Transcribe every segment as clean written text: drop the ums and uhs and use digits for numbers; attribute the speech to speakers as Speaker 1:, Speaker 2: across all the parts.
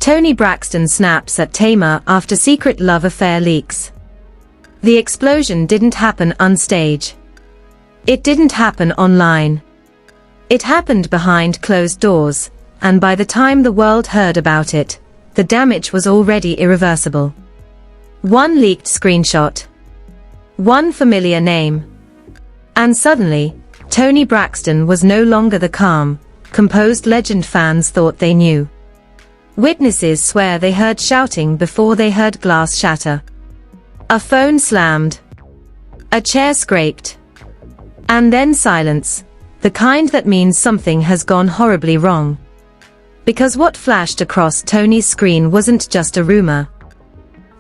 Speaker 1: TONI BRAXTON snaps at Tamar after secret love affair leaks. The explosion didn't happen on stage. It didn't happen online. It happened behind closed doors, and by the time the world heard about it, the damage was already irreversible. One leaked screenshot. One familiar name. And suddenly, TONI BRAXTON was no longer the calm, composed legend fans thought they knew. Witnesses swear they heard shouting before they heard glass shatter. A phone slammed. A chair scraped. And then silence, the kind that means something has gone horribly wrong. Because what flashed across Tony's screen wasn't just a rumor.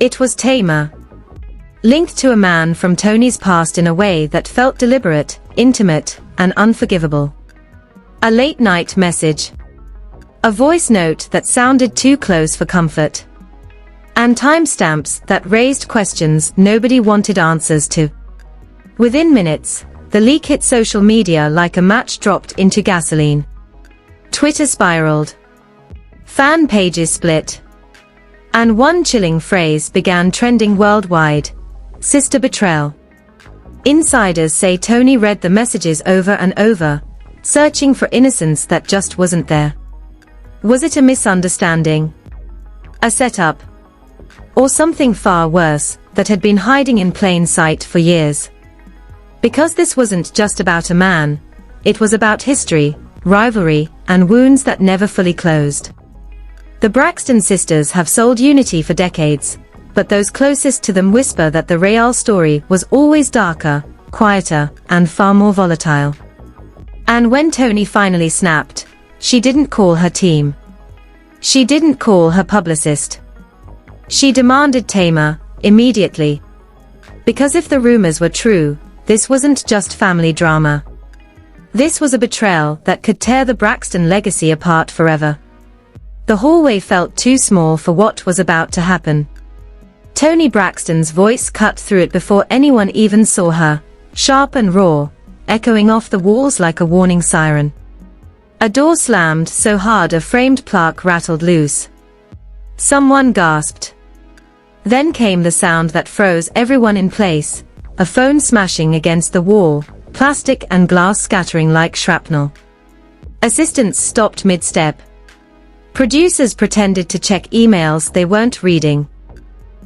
Speaker 1: It was Tamar. Linked to a man from Tony's past in a way that felt deliberate, intimate, and unforgivable. A late-night message. A voice note that sounded too close for comfort. And timestamps that raised questions nobody wanted answers to. Within minutes, the leak hit social media like a match dropped into gasoline. Twitter spiraled. Fan pages split. And one chilling phrase began trending worldwide: sister betrayal. Insiders say Tony read the messages over and over, searching for innocence that just wasn't there. Was it a misunderstanding? A setup? Or something far worse, that had been hiding in plain sight for years? Because this wasn't just about a man, it was about history, rivalry, and wounds that never fully closed. The Braxton sisters have sold unity for decades, but those closest to them whisper that the real story was always darker, quieter, and far more volatile. And when Toni finally snapped, she didn't call her team. She didn't call her publicist. She demanded Tamar, immediately. Because if the rumors were true, this wasn't just family drama. This was a betrayal that could tear the Braxton legacy apart forever. The hallway felt too small for what was about to happen. Toni Braxton's voice cut through it before anyone even saw her, sharp and raw, echoing off the walls like a warning siren. A door slammed so hard a framed plaque rattled loose. Someone gasped. Then came the sound that froze everyone in place, a phone smashing against the wall, plastic and glass scattering like shrapnel. Assistants stopped mid-step. Producers pretended to check emails they weren't reading.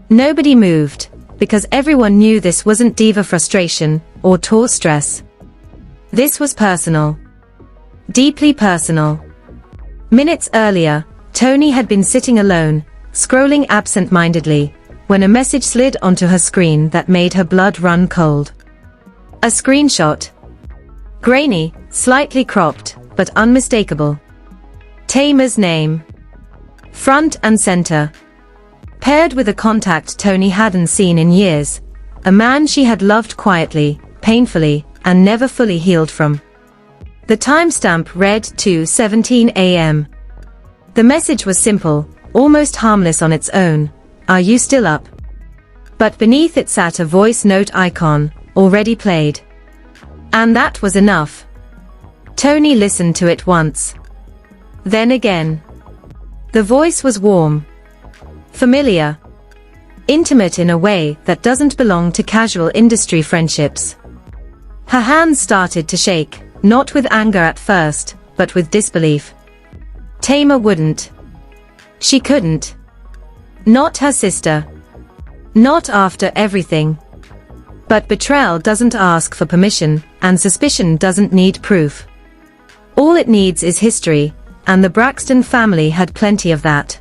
Speaker 1: Nobody moved, because everyone knew this wasn't diva frustration or tour stress. This was personal. Deeply personal. Minutes earlier, Toni had been sitting alone, scrolling absent-mindedly, when a message slid onto her screen that made her blood run cold. A screenshot. Grainy, slightly cropped, but unmistakable. Tamar's name. Front and center. Paired with a contact Toni hadn't seen in years, a man she had loved quietly, painfully, and never fully healed from. The timestamp read 2:17 a.m. The message was simple, almost harmless on its own: "Are you still up?" But beneath it sat a voice note icon, already played. And that was enough. Toni listened to it once. Then again. The voice was warm. Familiar. Intimate in a way that doesn't belong to casual industry friendships. Her hands started to shake, not with anger at first, but with disbelief. Tamar wouldn't. She couldn't. Not her sister. Not after everything. But betrayal doesn't ask for permission, and suspicion doesn't need proof. All it needs is history, and the Braxton family had plenty of that.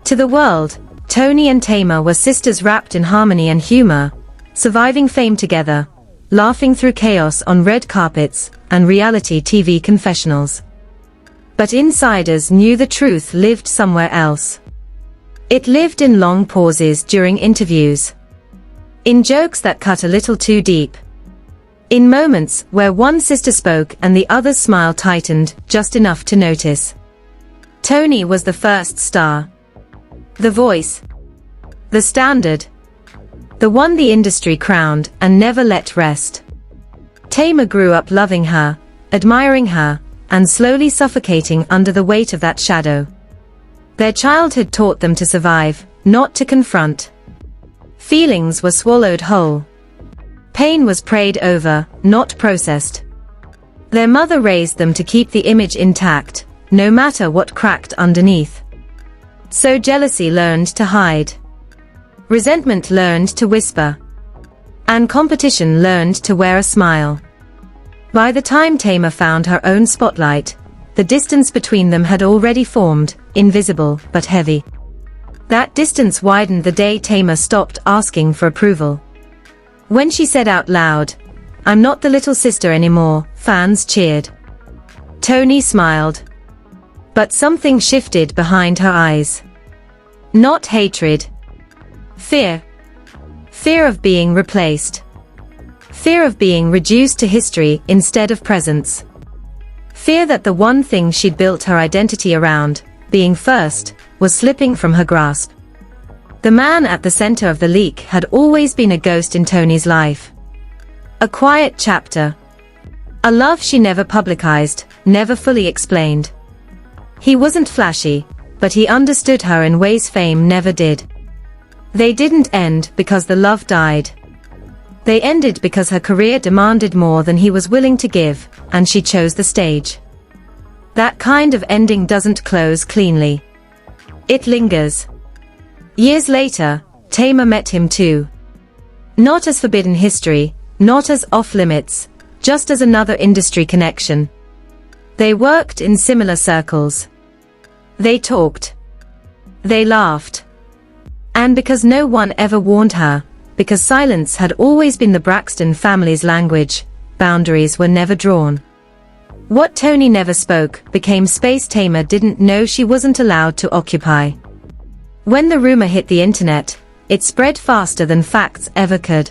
Speaker 1: To the world, Toni and Tamar were sisters wrapped in harmony and humor, surviving fame together, laughing through chaos on red carpets and reality TV confessionals. But insiders knew the truth lived somewhere else. It lived in long pauses during interviews. In jokes that cut a little too deep. In moments where one sister spoke and the other's smile tightened just enough to notice. Toni was the first star. The voice. The standard. The one the industry crowned and never let rest. Tamar grew up loving her, admiring her, and slowly suffocating under the weight of that shadow. Their childhood taught them to survive, not to confront. Feelings were swallowed whole. Pain was prayed over, not processed. Their mother raised them to keep the image intact, no matter what cracked underneath. So jealousy learned to hide. Resentment learned to whisper. And competition learned to wear a smile. By the time Tamar found her own spotlight, the distance between them had already formed, invisible but heavy. That distance widened the day Tamar stopped asking for approval. When she said out loud, "I'm not the little sister anymore," fans cheered. TONI smiled. But something shifted behind her eyes. Not hatred. Fear. Fear of being replaced. Fear of being reduced to history instead of presence. Fear that the one thing she'd built her identity around, being first, was slipping from her grasp. The man at the center of the leak had always been a ghost in TONI's life. A quiet chapter. A love she never publicized, never fully explained. He wasn't flashy, but he understood her in ways fame never did. They didn't end because the love died. They ended because her career demanded more than he was willing to give, and she chose the stage. That kind of ending doesn't close cleanly. It lingers. Years later, Tamar met him too. Not as forbidden history, not as off-limits, just as another industry connection. They worked in similar circles. They talked. They laughed. And because no one ever warned her, because silence had always been the Braxton family's language, boundaries were never drawn. What TONI never spoke became space Tamar didn't know she wasn't allowed to occupy. When the rumor hit the internet, it spread faster than facts ever could.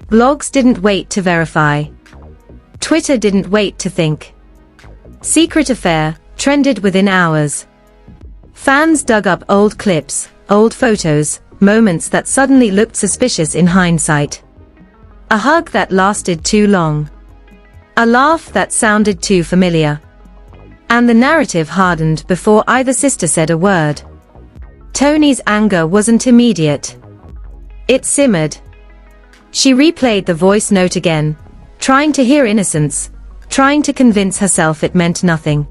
Speaker 1: Blogs didn't wait to verify. Twitter didn't wait to think. Secret affair trended within hours. Fans dug up old clips, old photos, moments that suddenly looked suspicious in hindsight. A hug that lasted too long. A laugh that sounded too familiar. And the narrative hardened before either sister said a word. TONI's anger wasn't immediate. It simmered. She replayed the voice note again, trying to hear innocence, trying to convince herself it meant nothing.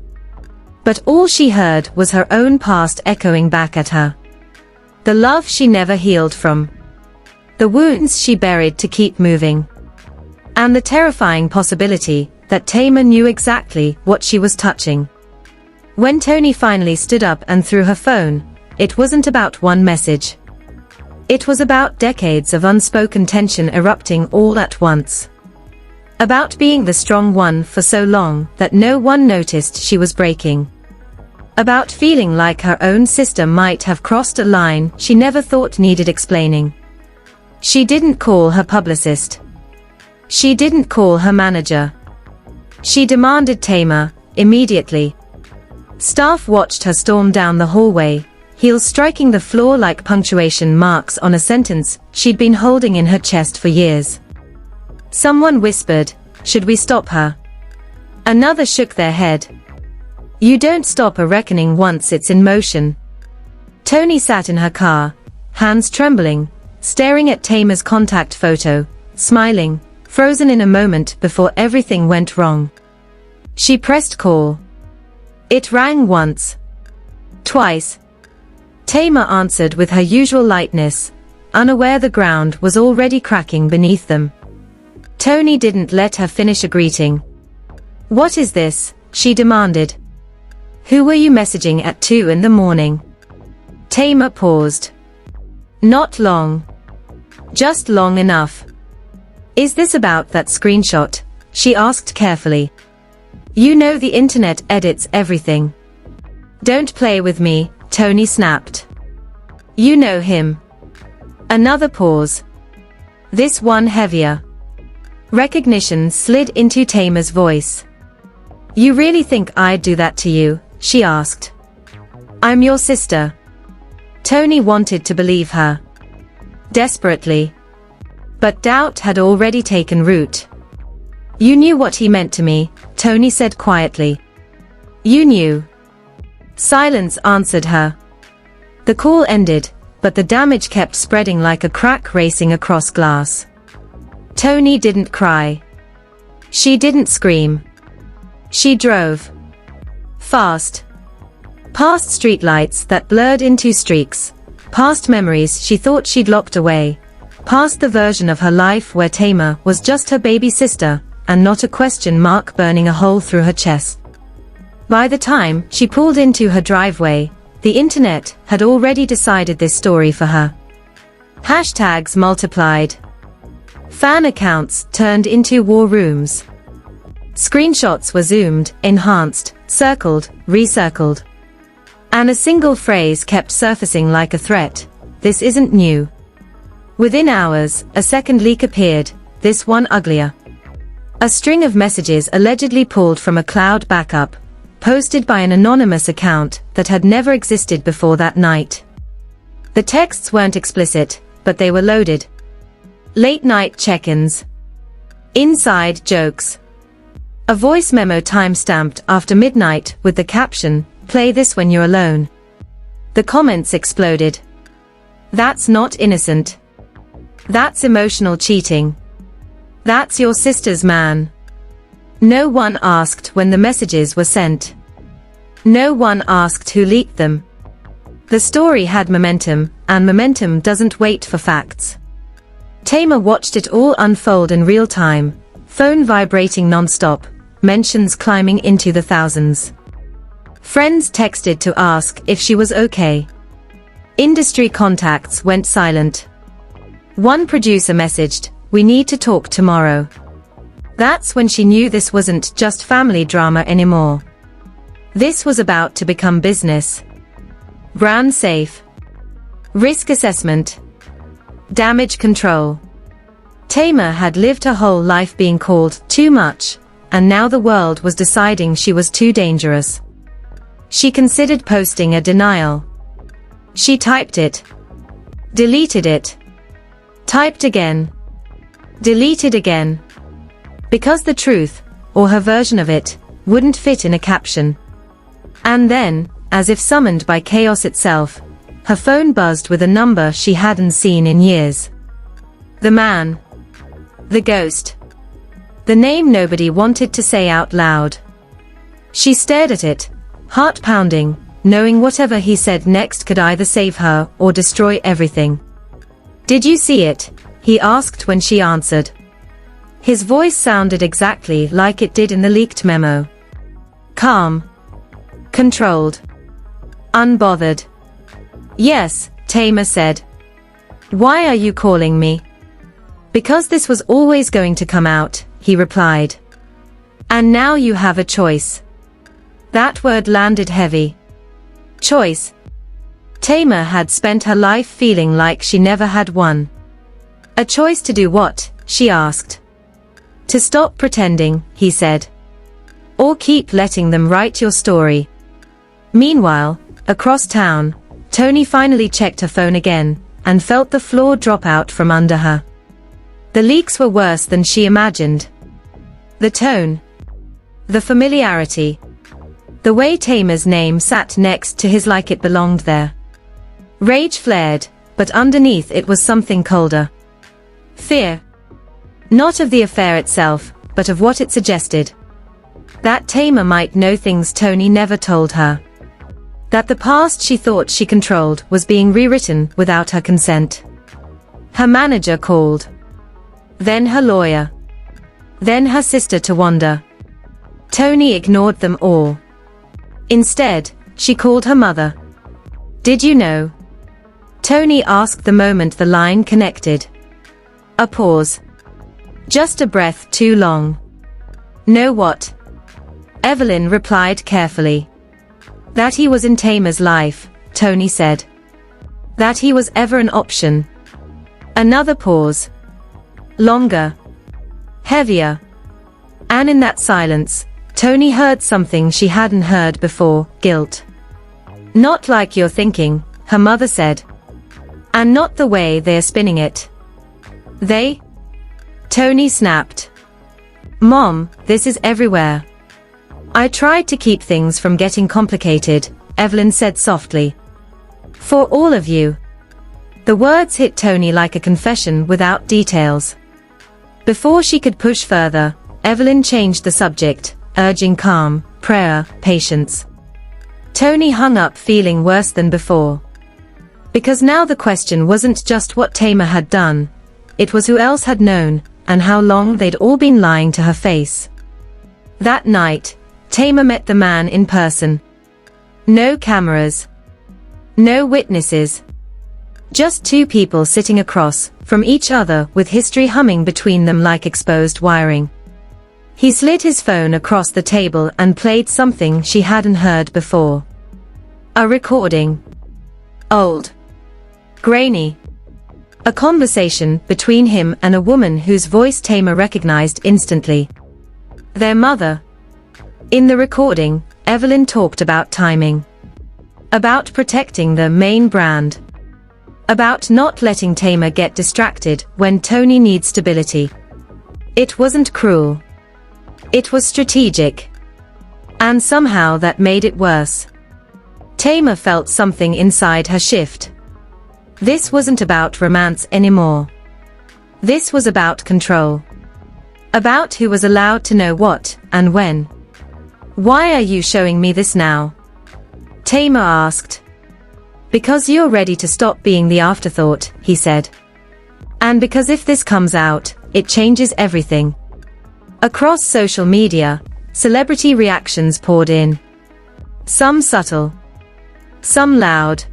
Speaker 1: But all she heard was her own past echoing back at her. The love she never healed from. The wounds she buried to keep moving. And the terrifying possibility that Tamar knew exactly what she was touching. When TONI finally stood up and threw her phone, it wasn't about one message. It was about decades of unspoken tension erupting all at once. About being the strong one for so long that no one noticed she was breaking. About feeling like her own sister might have crossed a line she never thought needed explaining. She didn't call her publicist. She didn't call her manager. She demanded Tamar, immediately. Staff watched her storm down the hallway, heels striking the floor like punctuation marks on a sentence she'd been holding in her chest for years. Someone whispered, "Should we stop her?" Another shook their head. You don't stop a reckoning once it's in motion. TONI sat in her car, hands trembling, staring at Tamar's contact photo, smiling, frozen in a moment before everything went wrong. She pressed call. It rang once. Twice. Tamar answered with her usual lightness, unaware the ground was already cracking beneath them. TONI didn't let her finish a greeting. "What is this?" she demanded. "Who were you messaging at 2 in the morning?" Tamar paused. Not long. Just long enough. "Is this about that screenshot?" she asked carefully. "You know the internet edits everything." "Don't play with me," TONI snapped. "You know him." Another pause. This one heavier. Recognition slid into Tamar's voice. "You really think I'd do that to you?" she asked. "I'm your sister." TONI wanted to believe her. Desperately. But doubt had already taken root. "You knew what he meant to me," TONI said quietly. "You knew." Silence answered her. The call ended, but the damage kept spreading like a crack racing across glass. Toni didn't cry. She didn't scream. She drove. Fast. Past streetlights that blurred into streaks. Past memories she thought she'd locked away. Past the version of her life where Tamar was just her baby sister, and not a question mark burning a hole through her chest. By the time she pulled into her driveway, the internet had already decided this story for her. Hashtags multiplied. Fan accounts turned into war rooms. Screenshots were zoomed, enhanced, circled, recircled. And a single phrase kept surfacing like a threat: "This isn't new." Within hours, a second leak appeared, this one uglier. A string of messages allegedly pulled from a cloud backup, posted by an anonymous account that had never existed before that night. The texts weren't explicit, but they were loaded. Late-night check-ins. Inside jokes. A voice memo time-stamped after midnight with the caption, "Play this when you're alone." The comments exploded. "That's not innocent. That's emotional cheating. That's your sister's man." No one asked when the messages were sent. No one asked who leaked them. The story had momentum, and momentum doesn't wait for facts. Tamar watched it all unfold in real time, phone vibrating non-stop, mentions climbing into the thousands. Friends texted to ask if she was okay. Industry contacts went silent. One producer messaged, "We need to talk tomorrow." That's when she knew this wasn't just family drama anymore. This was about to become business. Brand safe. Risk assessment. Damage control. Tamar had lived her whole life being called too much, and now the world was deciding she was too dangerous. She considered posting a denial. She typed it. Deleted it. Typed again. Deleted again. Because the truth, or her version of it, wouldn't fit in a caption. And then, as if summoned by chaos itself, her phone buzzed with a number she hadn't seen in years. The man. The ghost. The name nobody wanted to say out loud. She stared at it, heart pounding, knowing whatever he said next could either save her or destroy everything. "Did you see it?" he asked when she answered. His voice sounded exactly like it did in the leaked memo. Calm. Controlled. Unbothered. "Yes," Tamar said. "Why are you calling me?" "Because this was always going to come out," he replied. "And now you have a choice." That word landed heavy. Choice. Tamar had spent her life feeling like she never had one. A choice to do what? She asked. To stop pretending, he said. Or keep letting them write your story. Meanwhile, across town, Toni finally checked her phone again, and felt the floor drop out from under her. The leaks were worse than she imagined. The tone. The familiarity. The way Tamar's name sat next to his like it belonged there. Rage flared, but underneath it was something colder. Fear. Not of the affair itself, but of what it suggested. That Tamar might know things Toni never told her. That the past she thought she controlled was being rewritten without her consent. Her manager called. Then her lawyer. Then her sister to wander. Toni ignored them all. Instead, she called her mother. Did you know? Toni asked the moment the line connected. A pause. Just a breath too long. Know what? Evelyn replied carefully. That he was in Tamar's life, Toni said. That he was ever an option. Another pause. Longer. Heavier. And in that silence, Toni heard something she hadn't heard before, guilt. Not like you're thinking, her mother said. And not the way they're spinning it. They? Toni snapped. Mom, this is everywhere. I tried to keep things from getting complicated, Evelyn said softly. For all of you. The words hit Toni like a confession without details. Before she could push further, Evelyn changed the subject, urging calm, prayer, patience. Toni hung up feeling worse than before. Because now the question wasn't just what Tamar had done, it was who else had known, and how long they'd all been lying to her face. That night, Tamar met the man in person. No cameras. No witnesses. Just two people sitting across from each other with history humming between them like exposed wiring. He slid his phone across the table and played something she hadn't heard before. A recording. Old. Grainy. A conversation between him and a woman whose voice Tamar recognized instantly. Their mother. In the recording, Evelyn talked about timing. About protecting the main brand. About not letting Tamar get distracted when Toni needs stability. It wasn't cruel. It was strategic. And somehow that made it worse. Tamar felt something inside her shift. This wasn't about romance anymore. This was about control. About who was allowed to know what, and when. Why are you showing me this now? Tamar asked. Because you're ready to stop being the afterthought, he said. And because if this comes out, it changes everything. Across social media, celebrity reactions poured in. Some subtle. Some loud.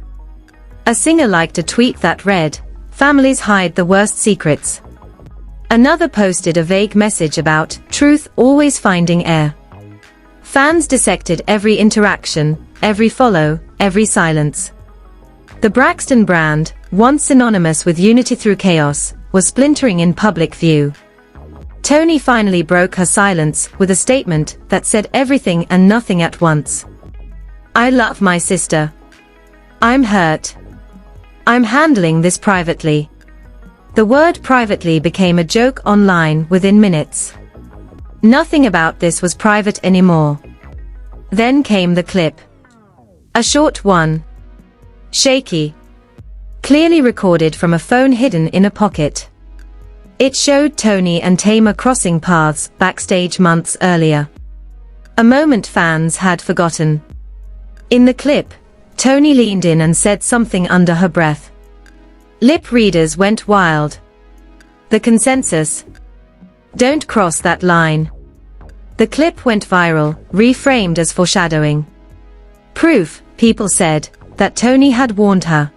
Speaker 1: A singer liked a tweet that read, "Families hide the worst secrets." Another posted a vague message about truth always finding air. Fans dissected every interaction, every follow, every silence. The Braxton brand, once synonymous with unity through chaos, was splintering in public view. Toni finally broke her silence with a statement that said everything and nothing at once. I love my sister. I'm hurt. I'm handling this privately. The word privately became a joke online within minutes. Nothing about this was private anymore. Then came the clip. A short one. Shaky. Clearly recorded from a phone hidden in a pocket. It showed Toni and Tamar crossing paths backstage months earlier. A moment fans had forgotten. In the clip, Toni leaned in and said something under her breath. Lip readers went wild. The consensus? Don't cross that line. The clip went viral, reframed as foreshadowing. Proof, people said, that Toni had warned her.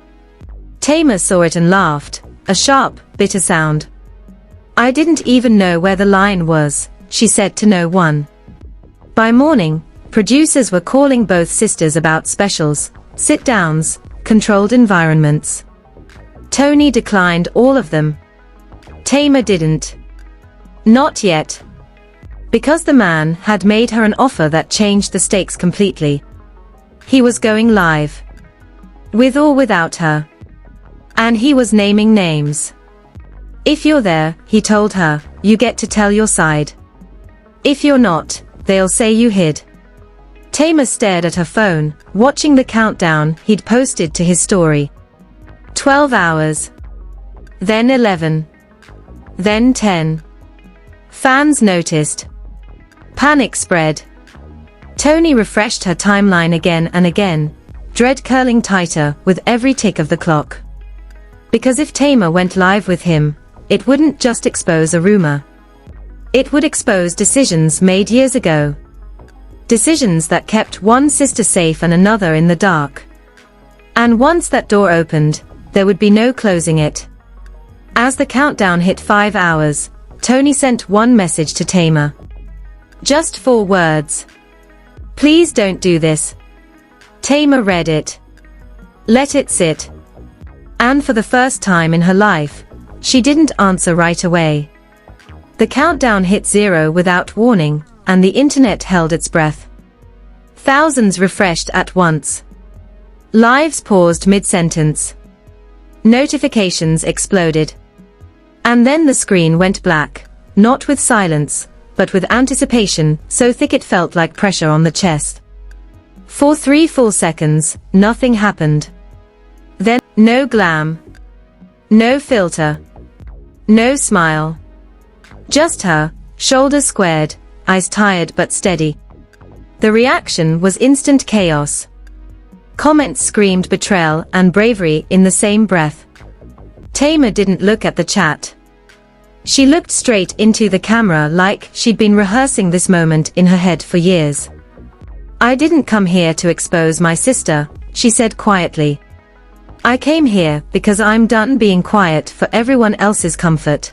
Speaker 1: Tamar saw it and laughed, a sharp, bitter sound. I didn't even know where the line was, she said to no one. By morning, producers were calling both sisters about specials, sit-downs, controlled environments. Toni declined all of them. Tamar didn't. Not yet. Because the man had made her an offer that changed the stakes completely. He was going live. With or without her. And he was naming names. If you're there, he told her, you get to tell your side. If you're not, they'll say you hid. Tamar stared at her phone, watching the countdown he'd posted to his story. 12 hours. Then 11. Then 10. Fans noticed. Panic spread. Toni refreshed her timeline again and again, dread curling tighter with every tick of the clock. Because if Tamar went live with him, it wouldn't just expose a rumor. It would expose decisions made years ago. Decisions that kept one sister safe and another in the dark. And once that door opened, there would be no closing it. As the countdown hit 5 hours, Toni sent one message to Tamar. Just 4 words. Please don't do this. Tamar read it. Let it sit. And for the first time in her life, she didn't answer right away. The countdown hit 0 without warning, and the internet held its breath. Thousands refreshed at once. Lives paused mid-sentence. Notifications exploded. And then the screen went black, not with silence, but with anticipation, so thick it felt like pressure on the chest. For 3 full seconds, nothing happened. Then, no glam. No filter. No smile. Just her, shoulders squared, eyes tired but steady. The reaction was instant chaos. Comments screamed betrayal and bravery in the same breath. Tamar didn't look at the chat. She looked straight into the camera like she'd been rehearsing this moment in her head for years. "I didn't come here to expose my sister," she said quietly. "I came here because I'm done being quiet for everyone else's comfort."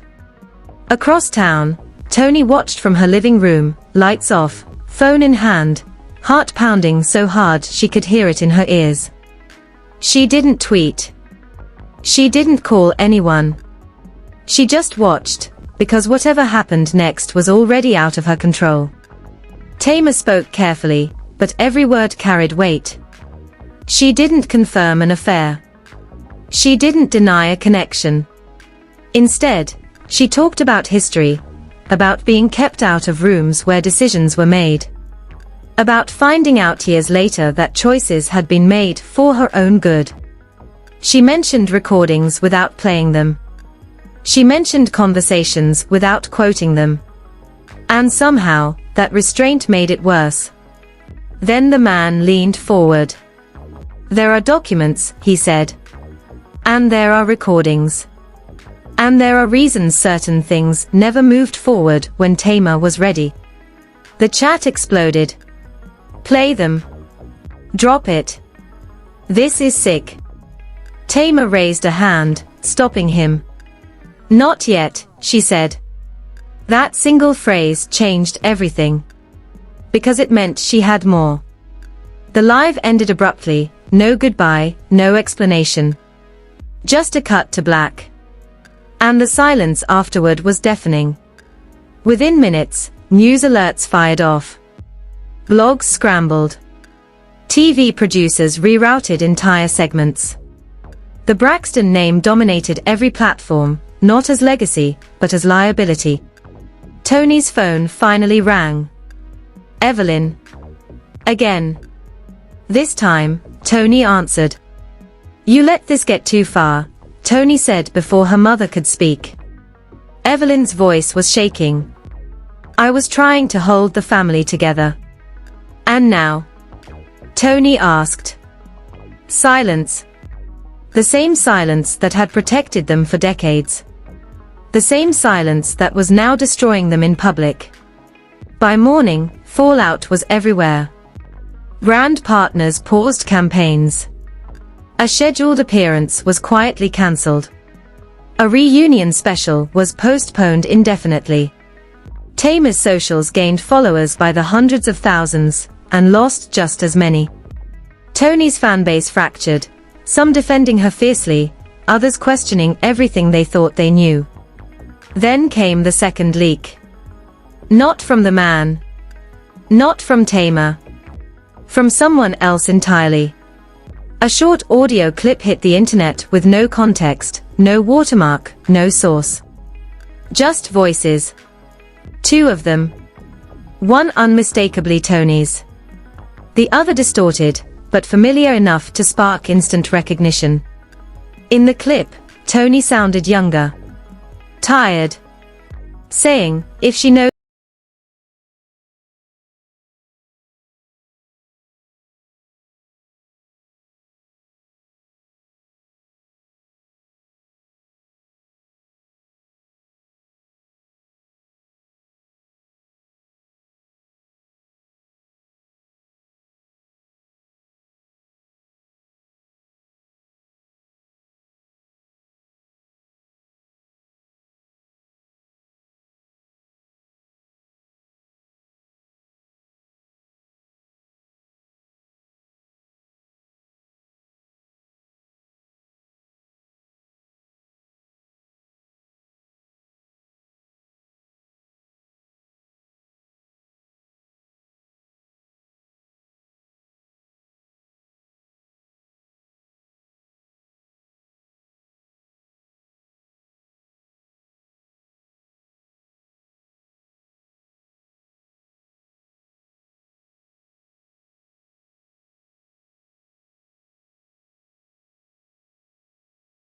Speaker 1: Across town, Toni watched from her living room, lights off, phone in hand, heart pounding so hard she could hear it in her ears. She didn't tweet. She didn't call anyone. She just watched, because whatever happened next was already out of her control. Tamar spoke carefully, but every word carried weight. She didn't confirm an affair. She didn't deny a connection. Instead, she talked about history, about being kept out of rooms where decisions were made, about finding out years later that choices had been made for her own good. She mentioned recordings without playing them. She mentioned conversations without quoting them. And somehow, that restraint made it worse. Then the man leaned forward. "There are documents," he said. "And there are recordings. And there are reasons certain things never moved forward when Tamar was ready." The chat exploded. "Play them. Drop it. This is sick." Tamar raised a hand, stopping him. "Not yet," she said. That single phrase changed everything. Because it meant she had more. The live ended abruptly, no goodbye, no explanation. Just a cut to black. And the silence afterward was deafening. Within minutes, news alerts fired off. Blogs scrambled. TV producers rerouted entire segments. The Braxton name dominated every platform, not as legacy, but as liability. Toni's phone finally rang. "Evelyn." Again. This time, Toni answered. "You let this get too far," Toni said before her mother could speak. Evelyn's voice was shaking. "I was trying to hold the family together." "And now?" Toni asked. Silence. The same silence that had protected them for decades. The same silence that was now destroying them in public. By morning, fallout was everywhere. Brand partners paused campaigns. A scheduled appearance was quietly cancelled. A reunion special was postponed indefinitely. Tamar's socials gained followers by the hundreds of thousands, and lost just as many. Toni's fanbase fractured, some defending her fiercely, others questioning everything they thought they knew. Then came the second leak. Not from the man. Not from Tamar. From someone else entirely. A short audio clip hit the internet with no context, no watermark, no source. Just voices. 2 of them. One unmistakably Toni's. The other distorted, but familiar enough to spark instant recognition. In the clip, Toni sounded younger. Tired. Saying, if she knows